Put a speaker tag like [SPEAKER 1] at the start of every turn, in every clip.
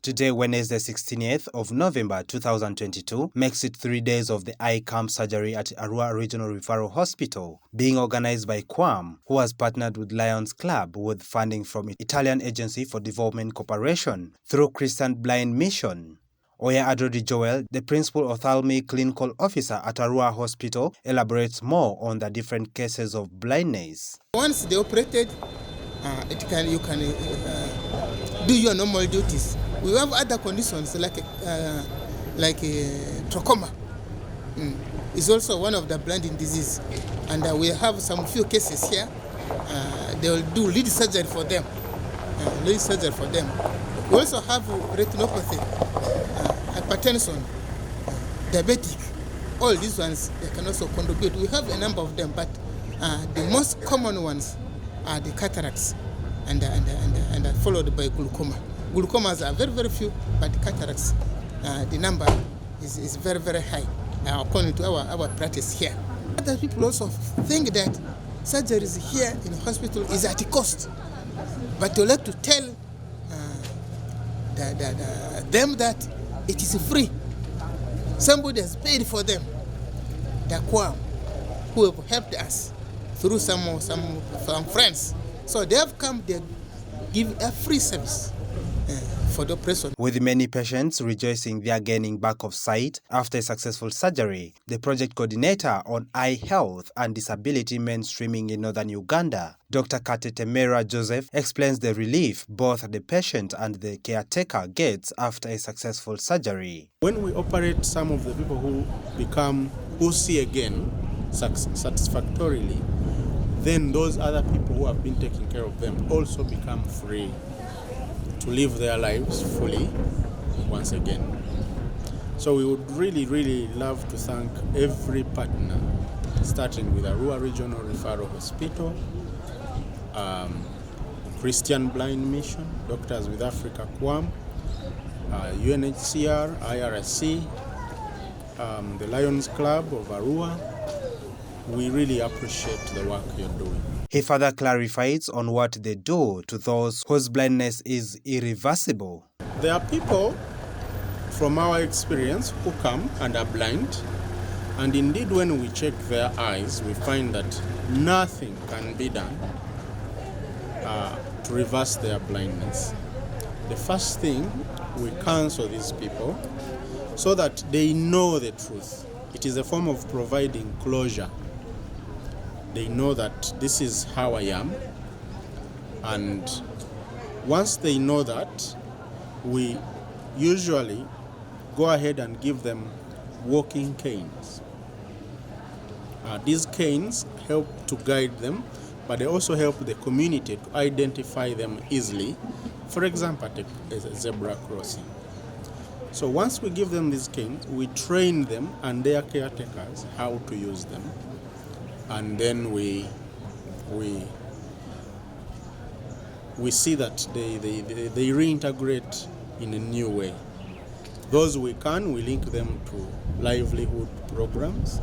[SPEAKER 1] Today, Wednesday, 16th of November 2022, makes it 3 days of the eye camp surgery at Arua Regional Referral Hospital, being organized by QAM, who has partnered with Lions Club with funding from Italian Agency for Development Cooperation through Christian Blind Mission. Oya Adrodi Joel, the Principal Ophthalmic Clinical Officer at Arua Hospital, elaborates more on the different cases of blindness.
[SPEAKER 2] Once they operated, you can do your normal duties. We have other conditions like trachoma. It's also one of the blinding disease, and we have some few cases here. They will do lead surgery for them. We also have retinopathy, hypertension, diabetic. All these ones they can also contribute. We have a number of them, but the most common ones are the cataracts and followed by glaucoma. Glaucomas are very, very few, but the cataracts, the number is very, very high, according to our practice here. Other people also think that surgeries here in the hospital is at a cost, but they like to tell them that it is free. Somebody has paid for them. The QAM, who have helped us through some friends. So they have come, they give a free service for the operation.
[SPEAKER 1] With many patients rejoicing they are gaining back of sight after a successful surgery, the project coordinator on eye health and disability mainstreaming in northern Uganda, Dr. Katetemera Joseph, explains the relief both the patient and the caretaker gets after a successful surgery.
[SPEAKER 3] When we operate some of the people who see again satisfactorily, then those other people who have been taking care of them also become free to live their lives fully once again. So we would really, really love to thank every partner, starting with Arua Regional Referral Hospital, Christian Blind Mission, Doctors with Africa QAM, UNHCR, IRC, the Lions Club of Arua. We really appreciate the work you're doing.
[SPEAKER 1] He further clarifies on what they do to those whose blindness is irreversible.
[SPEAKER 3] There are people, from our experience, who come and are blind, and indeed when we check their eyes, we find that nothing can be done to reverse their blindness. The first thing, we counsel these people so that they know the truth. It is a form of providing closure. They know that this is how I am, and once they know that, we usually go ahead and give them walking canes. These canes help to guide them, but they also help the community to identify them easily, for example, at a zebra crossing. So once we give them these canes, we train them and their caretakers how to use them. And then we see that they reintegrate in a new way. Those we link them to livelihood programs,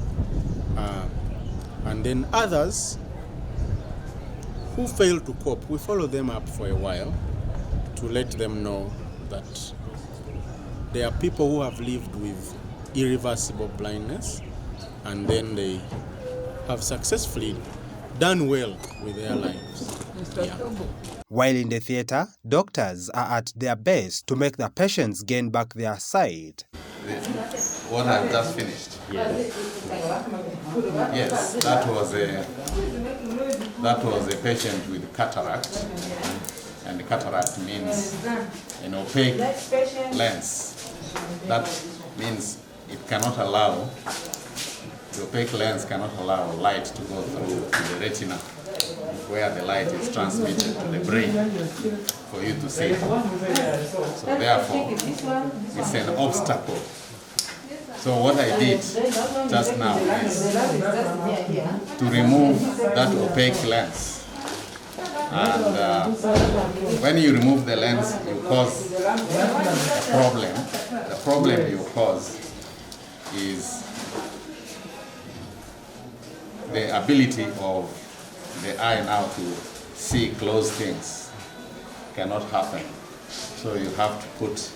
[SPEAKER 3] and then others who fail to cope, we follow them up for a while to let them know that there are people who have lived with irreversible blindness, and then they have successfully done well with their lives. Yeah.
[SPEAKER 1] While in the theatre, doctors are at their best to make the patients gain back their sight.
[SPEAKER 4] What I've just finished. Yes, that was a patient with cataract, and cataract means an opaque lens. That means it cannot allow. The opaque lens cannot allow light to go through to the retina, where the light is transmitted to the brain for you to see. So therefore, it's an obstacle. So what I did just now is to remove that opaque lens. And when you remove the lens, you cause a problem. The problem you cause is the ability of the eye now to see close things cannot happen. So you have to put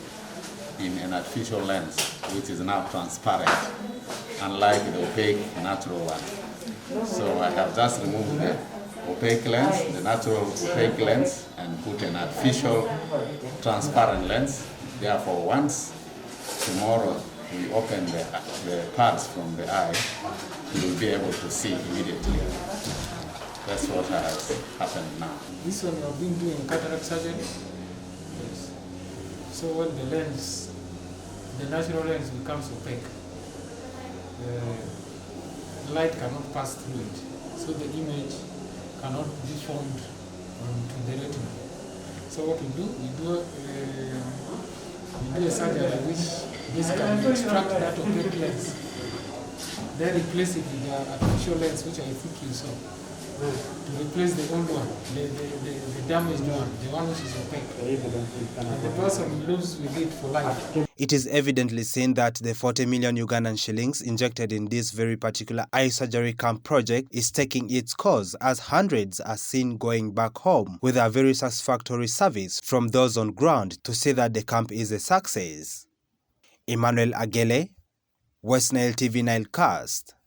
[SPEAKER 4] in an artificial lens, which is now transparent, unlike the opaque natural one. So I have just removed the opaque lens, the natural opaque lens, and put an artificial transparent lens. Therefore, once tomorrow we open the parts from the eye, you will be able to see immediately. That's what has happened now.
[SPEAKER 5] This one you have been doing cataract surgery? Yes. So when the lens, the natural lens becomes opaque, the light cannot pass through it. So the image cannot be formed onto the retina. So what we do a surgery which basically extract that opaque lens, then replace it with the artificial lens, which I think you saw, to replace the old one, the damaged one, the one which is opaque. And the person lives with it for life.
[SPEAKER 1] It is evidently seen that the 40 million Ugandan shillings injected in this very particular eye surgery camp project is taking its course, as hundreds are seen going back home with a very satisfactory service from those on ground to say that the camp is a success. Emmanuel Agele, West Nile TV Nilecast.